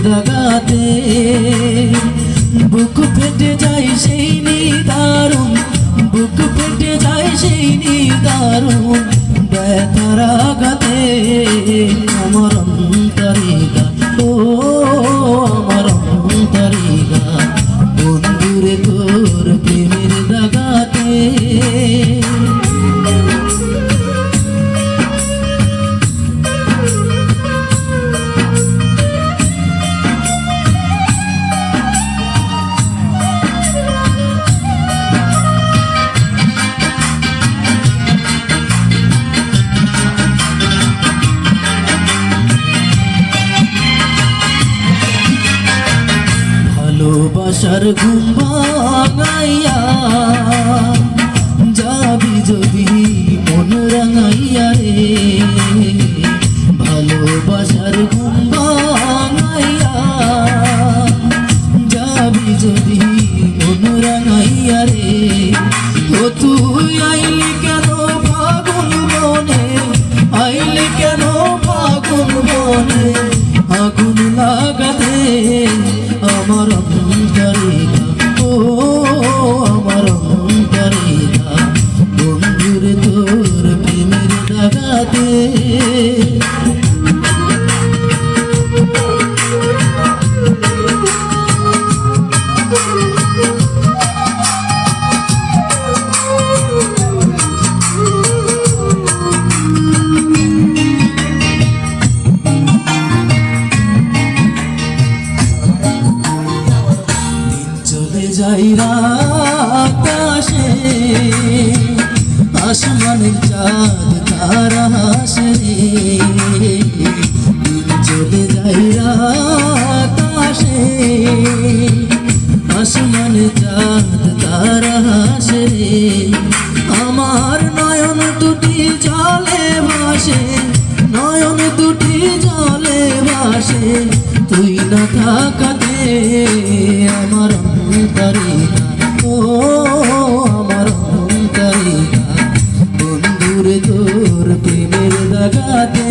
দাগাতে বুক ফেটে যায় সেই নিদারুণ, বুক ফেটে যায় সেই নিদারুণ ব্যথার আঘাতে। আমার অন্তরে গান, ও আমার অন্তরে গান, বন্ধুরে তোর প্রেমের দাগাতে। ভালোবাসার ঘুম ভাঙাইয়া যাবি যদি মন রাঙাইয়া রে, ভালোবাসার ঘুম ভাঙাইয়া যাবি যদি মন রাঙাইয়া রে। ও তুই আইলি কেন ফাগুন বনে, আইলি কেন ফাগুন বনে আগুন লাগাতে। আমার অন্তরে গান, ও আমার অন্তরে গান, বন্ধুরে তোর প্রেমের দাগাতে। যাই রাত আসে, আসমানের চাঁদ তারা হাসে রে, চলে যাই রাত আসে, আসমানের চাঁদ তারা হাসে রে। আমার নয়ন দুটি জলে ভাসে, নয়ন দুটি জলে ভাসে তুই না থাকাতে। আমার অন্তরে গান, ও আমার অন্তরে গান, বন্ধুরে তোর প্রেমের দাগাতে।